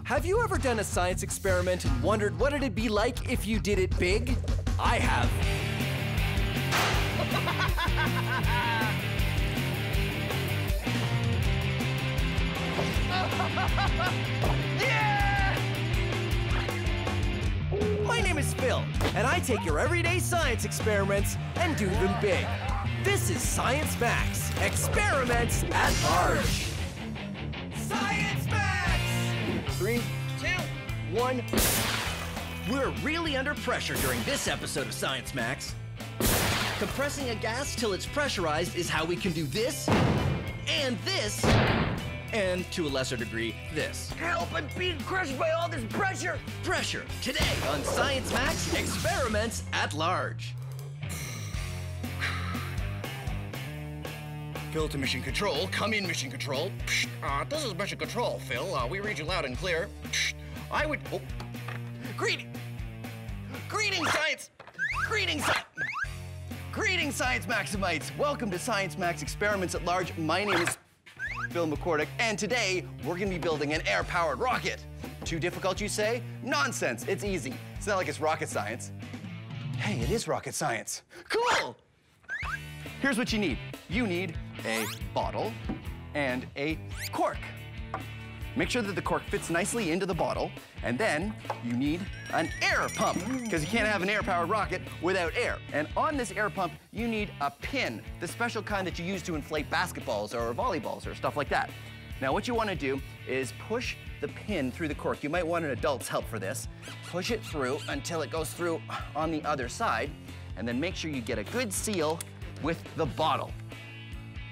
Have you ever done a science experiment and wondered what it'd be like if you did it big? I have. Yeah! My name is Phil, and I take your everyday science experiments and do them big. This is Science Max, experiments at large. Science Max! 3, 2, 1. We're really under pressure during this episode of Science Max. Compressing a gas till it's pressurized is how we can do this, and this, and to a lesser degree, this. Help, I'm being crushed by all this pressure! Pressure, today on Science Max, experiments at large. Phil to mission control. Come in, mission control. This is mission control, Phil. We read you loud and clear. I would... Oh. Greetings, Science! Greetings, Science Maximites! Welcome to Science Max Experiments at Large. My name is Phil McCordick, and today we're gonna be building an air-powered rocket. Too difficult, you say? Nonsense, it's easy. It's not like it's rocket science. Hey, it is rocket science. Cool! Here's what you need. You need a bottle and a cork. Make sure that the cork fits nicely into the bottle, and then you need an air pump, because you can't have an air-powered rocket without air. And on this air pump, you need a pin, the special kind that you use to inflate basketballs or volleyballs or stuff like that. Now, what you want to do is push the pin through the cork. You might want an adult's help for this. Push it through until it goes through on the other side, and then make sure you get a good seal with the bottle.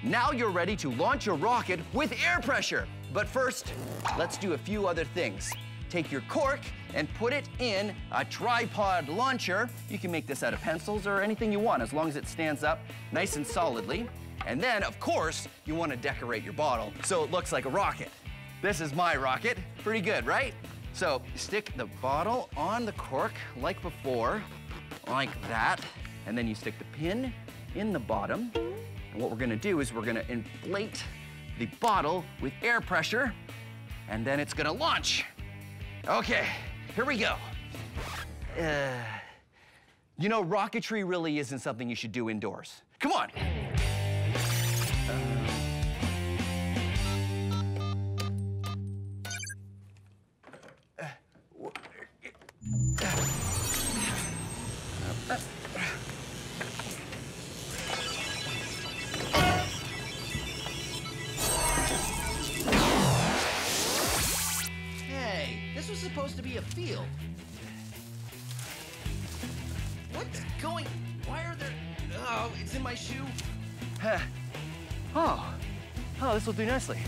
Now you're ready to launch your rocket with air pressure. But first, let's do a few other things. Take your cork and put it in a tripod launcher. You can make this out of pencils or anything you want, as long as it stands up nice and solidly. And then, of course, you want to decorate your bottle so it looks like a rocket. This is my rocket. Pretty good, right? So you stick the bottle on the cork like before, like that. And then you stick the pin in the bottom. And what we're gonna do is we're gonna inflate the bottle with air pressure, and then it's gonna launch. Okay, here we go. You know, rocketry really isn't something you should do indoors. Come on. This was supposed to be a field. What's going... Why are there... Oh, it's in my shoe. Oh, this will do nicely.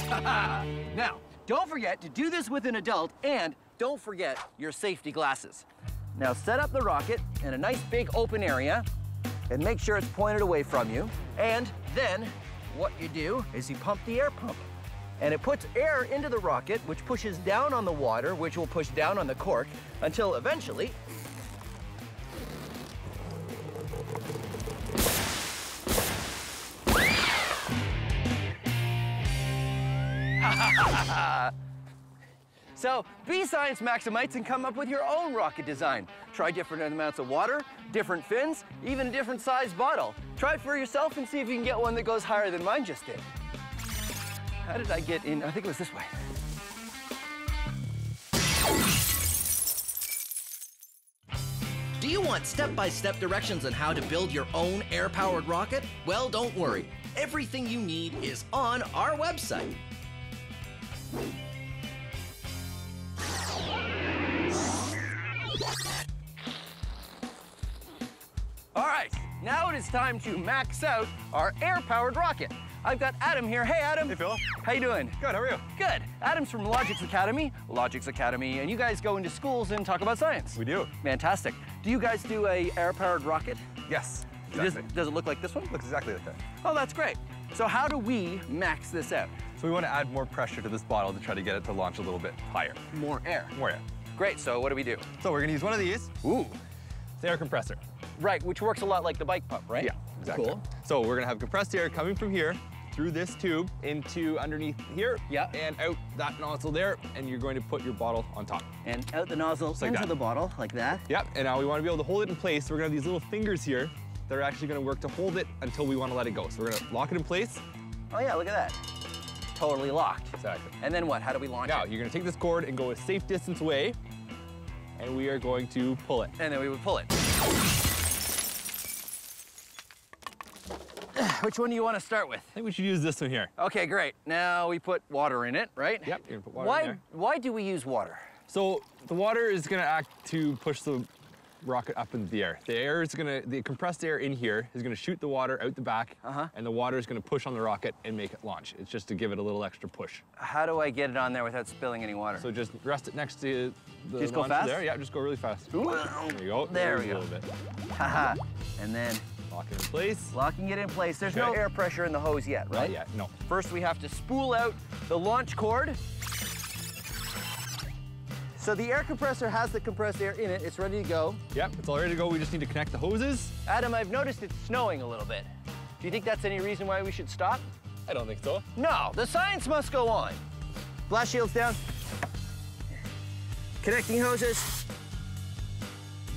Now, don't forget to do this with an adult, and don't forget your safety glasses. Now set up the rocket in a nice big open area, and make sure it's pointed away from you. And then what you do is you pump the air pump. And it puts air into the rocket, which pushes down on the water, which will push down on the cork, until eventually... So, be Science Maximites and come up with your own rocket design. Try different amounts of water, different fins, even a different size bottle. Try it for yourself and see if you can get one that goes higher than mine just did. How did I get in? I think it was this way. Do you want step-by-step directions on how to build your own air-powered rocket? Well, don't worry. Everything you need is on our website. All right, now it is time to max out our air-powered rocket. I've got Adam here. Hey, Adam. Hey, Phil. How you doing? Good, how are you? Good. Adam's from Logix Academy, and you guys go into schools and talk about science. We do. Fantastic. Do you guys do a air-powered rocket? Yes, exactly. Does it look like this one? Looks exactly like that. Oh, that's great. So how do we max this out? So we want to add more pressure to this bottle to try to get it to launch a little bit higher. More air. More air. Great, so what do we do? So we're going to use one of these. Ooh. It's an air compressor. Right, which works a lot like the bike pump, right? Yeah, exactly. Cool. So we're going to have compressed air coming from here, through this tube into underneath here. Yeah. And out that nozzle there, and you're going to put your bottle on top. And out the nozzle like into that. the bottle, like that. Yep, and now we want to be able to hold it in place. So we're gonna have these little fingers here that are actually gonna work to hold it until we want to let it go. So we're gonna lock it in place. Oh yeah, look at that. Totally locked. Exactly. And then what? How do we launch Now, it? you're gonna take this cord and go a safe distance away, and we are going to pull it. And then we would pull it. Which one do you want to start with? I think we should use this one here. Okay, great. Now we put water in it, right? Yep, you're gonna put water in there. Why do we use water? So the water is gonna act to push the rocket up into the air. The compressed air in here is gonna shoot the water out the back, and the water is gonna push on the rocket and make it launch. It's just to give it a little extra push. How do I get it on there without spilling any water? So just rest it next to the Just go launcher fast? there. Yeah, just go really fast. Ooh. There you go. There we a go. little bit. Haha. And then Lock it in place. locking it in place. There's no Okay. air pressure in the hose yet, right? Not yet, no. First, we have to spool out the launch cord. So the air compressor has the compressed air in it. It's ready to go. Yep, it's all ready to go. We just need to connect the hoses. Adam, I've noticed it's snowing a little bit. Do you think that's any reason why we should stop? I don't think so. No, the science must go on. Blast shields down. Connecting hoses.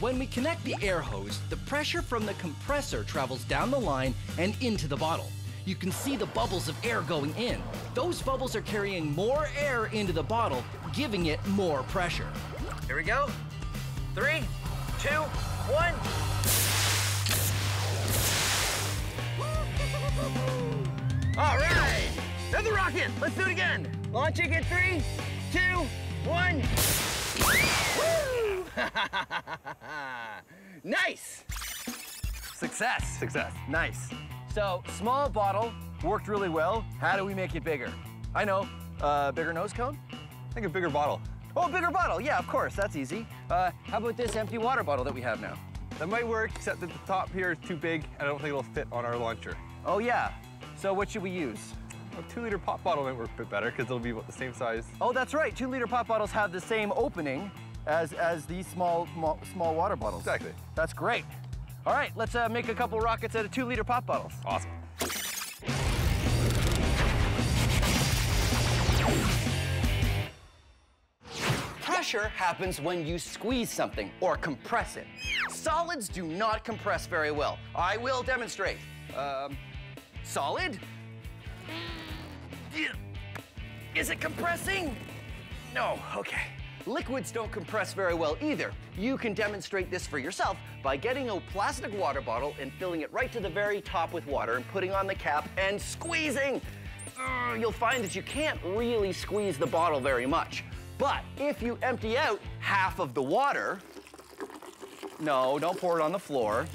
When we connect the air hose, the pressure from the compressor travels down the line and into the bottle. You can see the bubbles of air going in. Those bubbles are carrying more air into the bottle, giving it more pressure. Here we go. 3, 2, 1. All right, there's the rocket. Let's do it again. Launching in 3, 2, 1. Woo! Nice. Success. Success. Nice. So, small bottle, worked really well. How do we make it bigger? I know, bigger nose cone? I think a bigger bottle. Oh, bigger bottle, yeah, of course, that's easy. How about this empty water bottle that we have now? That might work, except that the top here is too big. I don't think it'll fit on our launcher. Oh yeah, so what should we use? A 2-liter pop bottle might work a bit better because it'll be about the same size. Oh, that's right, 2-liter pop bottles have the same opening as these small water bottles. Exactly. That's great. All right, let's make a couple rockets out of 2-liter pop bottles. Awesome. Pressure happens when you squeeze something or compress it. Solids do not compress very well. I will demonstrate. Solid? Is it compressing? No, okay. Liquids don't compress very well either. You can demonstrate this for yourself by getting a plastic water bottle and filling it right to the very top with water and putting on the cap and squeezing. You'll find that you can't really squeeze the bottle very much. But if you empty out half of the water, no, don't pour it on the floor,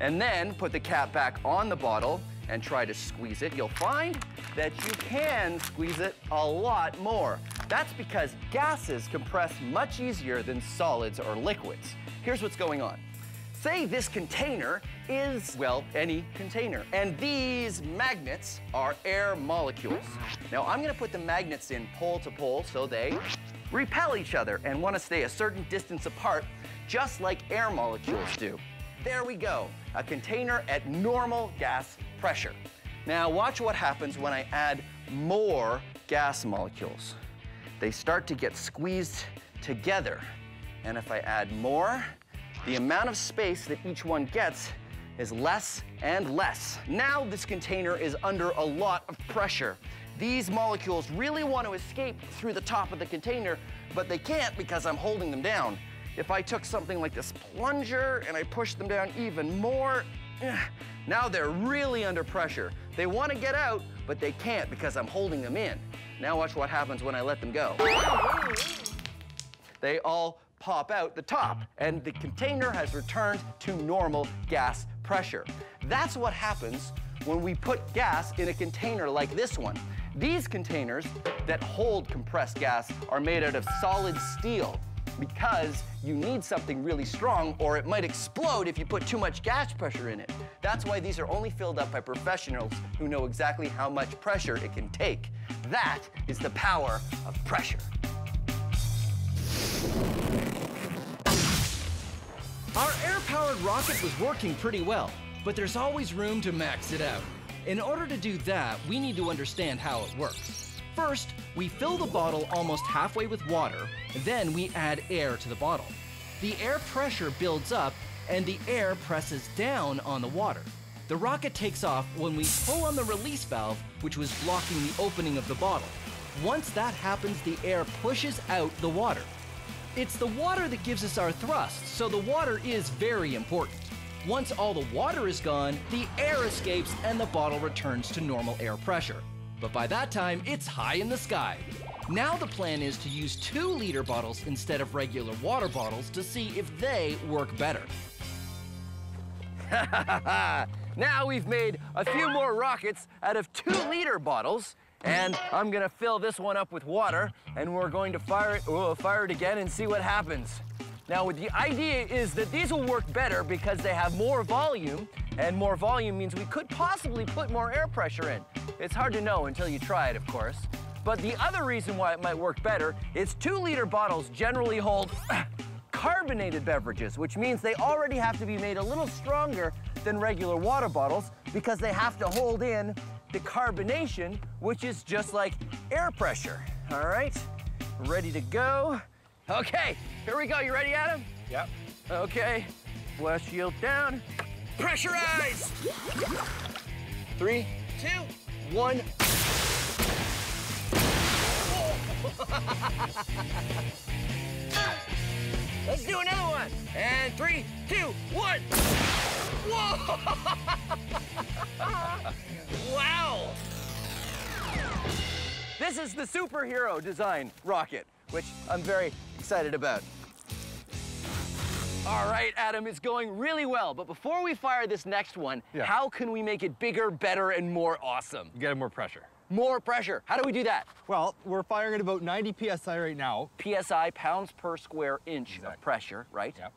and then put the cap back on the bottle and try to squeeze it, you'll find that you can squeeze it a lot more. That's because gases compress much easier than solids or liquids. Here's what's going on. Say this container is, well, any container, and these magnets are air molecules. Now I'm gonna put the magnets in pole to pole so they repel each other and wanna stay a certain distance apart, just like air molecules do. There we go, a container at normal gas pressure. Now watch what happens when I add more gas molecules. They start to get squeezed together. And if I add more, the amount of space that each one gets is less and less. Now this container is under a lot of pressure. These molecules really want to escape through the top of the container, but they can't because I'm holding them down. If I took something like this plunger and I pushed them down even more, now they're really under pressure. They want to get out, but they can't because I'm holding them in. Now watch what happens when I let them go. They all pop out the top, and the container has returned to normal gas pressure. That's what happens when we put gas in a container like this one. These containers that hold compressed gas are made out of solid steel because you need something really strong or it might explode if you put too much gas pressure in it. That's why these are only filled up by professionals who know exactly how much pressure it can take. That is the power of pressure. Our air-powered rocket was working pretty well, but there's always room to max it out. In order to do that, we need to understand how it works. First, we fill the bottle almost halfway with water, then we add air to the bottle. The air pressure builds up and the air presses down on the water. The rocket takes off when we pull on the release valve, which was blocking the opening of the bottle. Once that happens, the air pushes out the water. It's the water that gives us our thrust, so the water is very important. Once all the water is gone, the air escapes and the bottle returns to normal air pressure. But by that time, it's high in the sky. Now the plan is to use 2-liter bottles instead of regular water bottles to see if they work better. Now we've made a few more rockets out of 2-liter bottles, and I'm gonna fill this one up with water, and we're going to fire it again and see what happens. Now, the idea is that these will work better because they have more volume, and more volume means we could possibly put more air pressure in. It's hard to know until you try it, of course. But the other reason why it might work better is 2-liter bottles generally hold carbonated beverages, which means they already have to be made a little stronger than regular water bottles because they have to hold in the carbonation, which is just like air pressure. All right, ready to go. Okay, here we go. You ready, Adam? Yep. Okay, blast shield down. Pressurize! 3, 2, 1. Let's do another one. And 3, 2, 1. Whoa! Wow! This is the superhero design rocket, which I'm very excited about. All right, Adam, it's going really well. But before we fire this next one, how can we make it bigger, better, and more awesome? Get more pressure. More pressure. How do we do that? Well, we're firing at about 90 PSI right now. PSI, pounds per square inch of pressure, right? Yeah.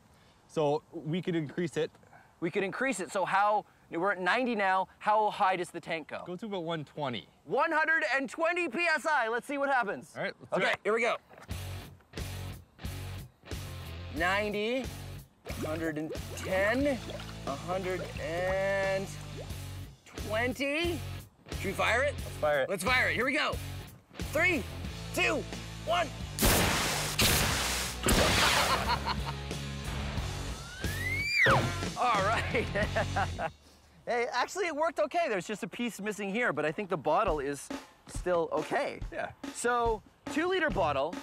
So we could increase it. We could increase it. So we're at 90 now. How high does the tank go? Go to about 120. 120 PSI. Let's see what happens. All right, let's do it. Here we go. 90, 110, 120. Should we fire it? Let's fire it. Let's fire it. Here we go. 3, 2, 1. All right. Hey, actually, it worked okay. There's just a piece missing here, but I think the bottle is still okay. Yeah. So, 2-liter bottle,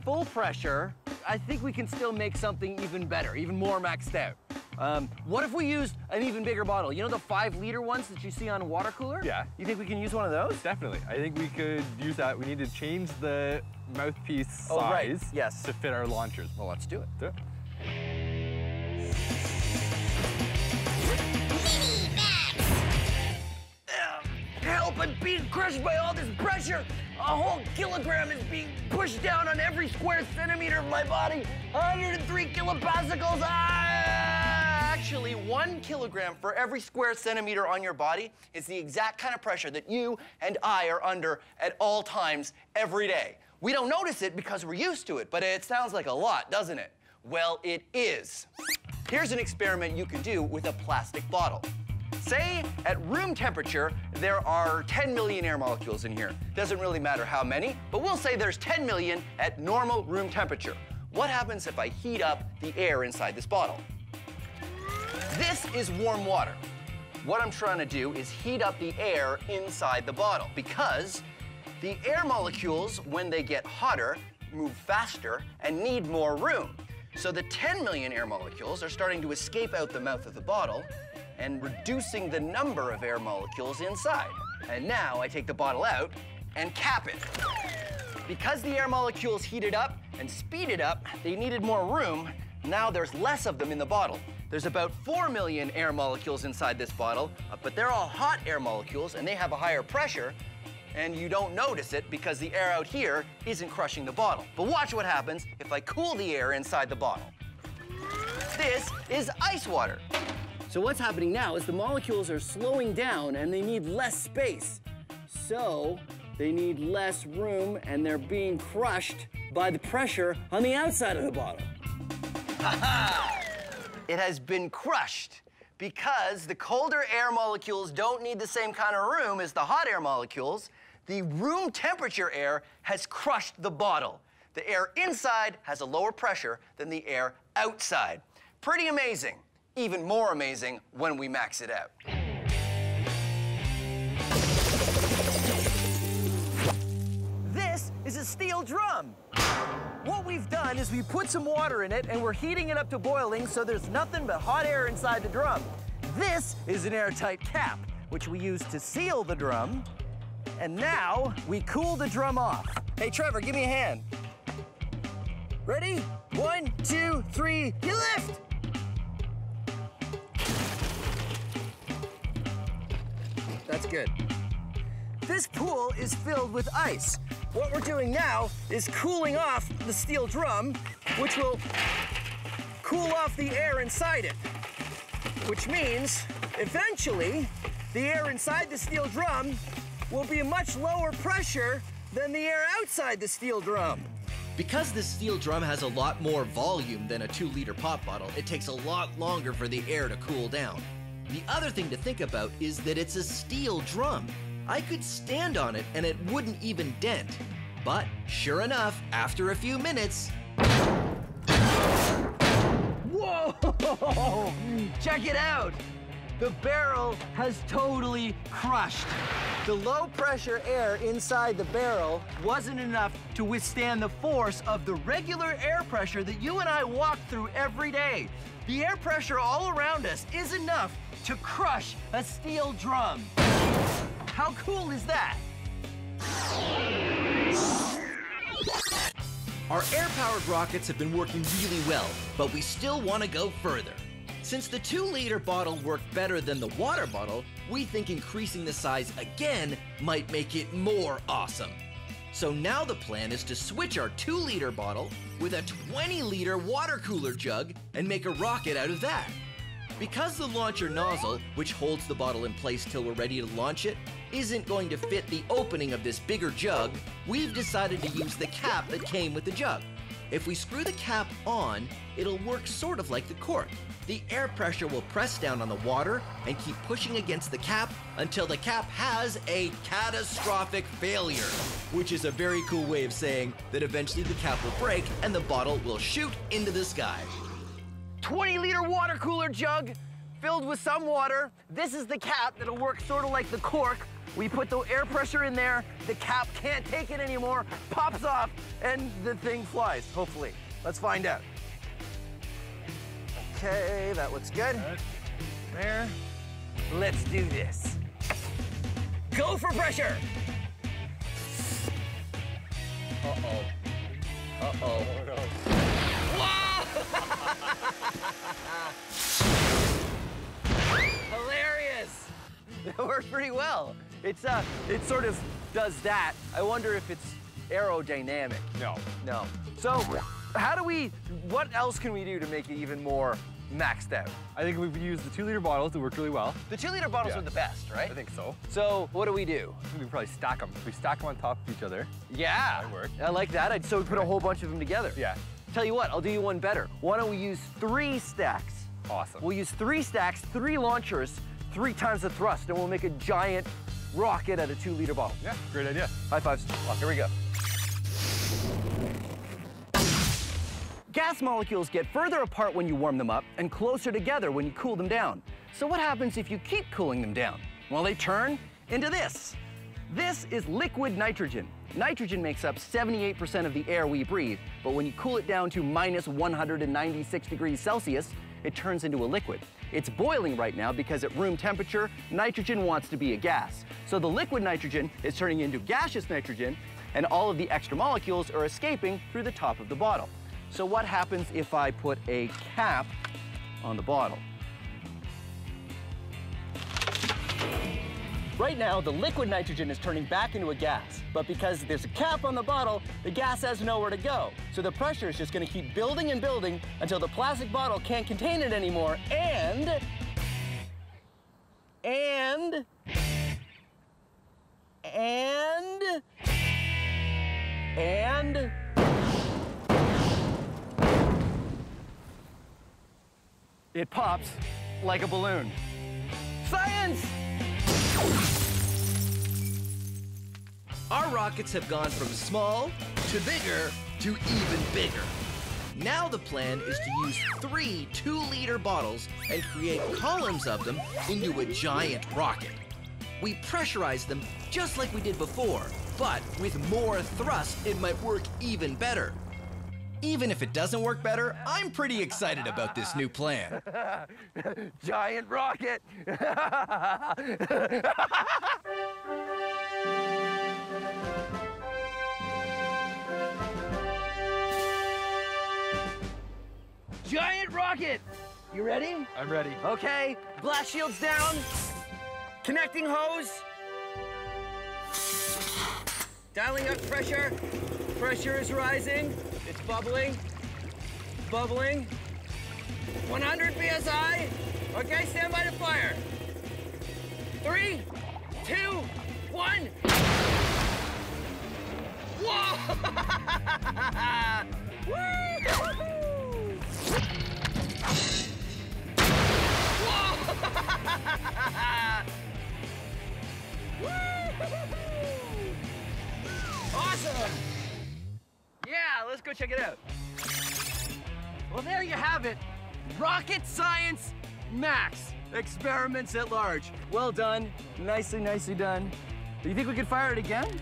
full pressure. I think we can still make something even better, even more maxed out. What if we used an even bigger bottle? You know the 5-liter ones that you see on a water cooler? Yeah. You think we can use one of those? Definitely. I think we could use that. We need to change the mouthpiece size to fit our launchers. Well, let's do it. Do it. Help, I'm being crushed by all this pressure. A whole kilogram is being pushed down on every square centimeter of my body. 103 kilopascals. Actually, 1 kilogram for every square centimeter on your body is the exact kind of pressure that you and I are under at all times every day. We don't notice it because we're used to it, but it sounds like a lot, doesn't it? Well, it is. Here's an experiment you can do with a plastic bottle. Say at room temperature, there are 10 million air molecules in here. Doesn't really matter how many, but we'll say there's 10 million at normal room temperature. What happens if I heat up the air inside this bottle? This is warm water. What I'm trying to do is heat up the air inside the bottle because the air molecules, when they get hotter, move faster and need more room. So the 10 million air molecules are starting to escape out the mouth of the bottle and reducing the number of air molecules inside. And now I take the bottle out and cap it. Because the air molecules heated up and speeded up, they needed more room. Now there's less of them in the bottle. There's about 4 million air molecules inside this bottle, but they're all hot air molecules and they have a higher pressure, and you don't notice it because the air out here isn't crushing the bottle. But watch what happens if I cool the air inside the bottle. This is ice water. So what's happening now is the molecules are slowing down and they need less space. So they need less room and they're being crushed by the pressure on the outside of the bottle. It has been crushed because the colder air molecules don't need the same kind of room as the hot air molecules, the room temperature air has crushed the bottle. The air inside has a lower pressure than the air outside. Pretty amazing. Even more amazing when we max it out. This is a steel drum. What we've done is we put some water in it and we're heating it up to boiling so there's nothing but hot air inside the drum. This is an airtight cap, which we use to seal the drum. And now we cool the drum off. Hey, Trevor, give me a hand. Ready? 1, 2, 3, you lift! That's good. This pool is filled with ice. What we're doing now is cooling off the steel drum, which will cool off the air inside it. Which means, eventually, the air inside the steel drum will be a much lower pressure than the air outside the steel drum. Because the steel drum has a lot more volume than a 2-liter pop bottle, it takes a lot longer for the air to cool down. The other thing to think about is that it's a steel drum. I could stand on it and it wouldn't even dent. But sure enough, after a few minutes... Whoa! Check it out! The barrel has totally crushed. The low pressure air inside the barrel wasn't enough to withstand the force of the regular air pressure that you and I walk through every day. The air pressure all around us is enough to crush a steel drum. How cool is that? Our air-powered rockets have been working really well, but we still want to go further. Since the 2-liter bottle worked better than the water bottle, we think increasing the size again might make it more awesome. So now the plan is to switch our 2-liter bottle with a 20-liter water cooler jug and make a rocket out of that. Because the launcher nozzle, which holds the bottle in place till we're ready to launch it, isn't going to fit the opening of this bigger jug, we've decided to use the cap that came with the jug. If we screw the cap on, it'll work sort of like the cork. The air pressure will press down on the water and keep pushing against the cap until the cap has a catastrophic failure, which is a very cool way of saying that eventually the cap will break and the bottle will shoot into the sky. 20-liter water cooler jug filled with some water. This is the cap that'll work sort of like the cork. We put the air pressure in there, the cap can't take it anymore, pops off, and the thing flies, hopefully. Let's find out. Okay, that looks good. There. Let's do this. Go for pressure! Uh-oh. Uh-oh. Oh, no. Hilarious! That worked pretty well. It sort of does that. I wonder if it's aerodynamic. No. No. So, what else can we do to make it even more maxed out? I think we've used the 2-liter bottles. It worked really well. The 2-liter bottles are the best, right? I think so. So, what do we do? We can probably stack them. We stack them on top of each other. Yeah. That worked. I like that. So we put a whole bunch of them together. Yeah. Tell you what, I'll do you one better. Why don't we use 3 stacks? Awesome. We'll use 3 stacks, 3 launchers, 3 times the thrust, and we'll make a giant rocket out of 2-liter bottle. Yeah, great idea. High fives. Here we go. Gas molecules get further apart when you warm them up and closer together when you cool them down. So what happens if you keep cooling them down? Well, they turn into this. This is liquid nitrogen. Nitrogen makes up 78% of the air we breathe, but when you cool it down to minus 196 degrees Celsius, it turns into a liquid. It's boiling right now because at room temperature, nitrogen wants to be a gas. So the liquid nitrogen is turning into gaseous nitrogen, and all of the extra molecules are escaping through the top of the bottle. So what happens if I put a cap on the bottle? Right now, the liquid nitrogen is turning back into a gas, but because there's a cap on the bottle, the gas has nowhere to go. So the pressure is just gonna keep building and building until the plastic bottle can't contain it anymore, and it pops like a balloon. Science! Our rockets have gone from small to bigger to even bigger. Now the plan is to use 3 2-liter bottles and create columns of them into a giant rocket. We pressurize them just like we did before, but with more thrust, it might work even better. Even if it doesn't work better, I'm pretty excited about this new plan. Giant rocket! Giant rocket! You ready? I'm ready. Okay, blast shields down. Connecting hose. Dialing up pressure. Pressure is rising. It's bubbling. Bubbling. 100 PSI. Okay, stand by to fire. 3, 2, 1. Whoa! Woo! Awesome! Yeah, let's go check it out. Well, there you have it. Rocket Science Max. Experiments at large. Well done. Nicely, nicely done. Do you think we could fire it again?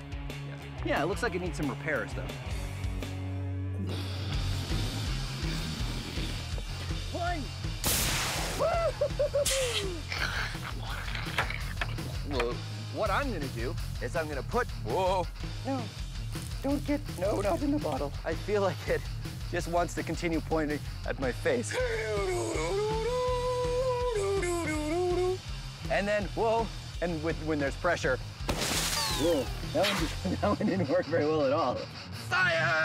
Yeah, it looks like it needs some repairs, though. 1. Well, what I'm gonna do is I'm gonna put, whoa, no, don't get, no, not in the bottle. I feel like it just wants to continue pointing at my face. And then, whoa, and when there's pressure, whoa, that one didn't work very well at all. Science!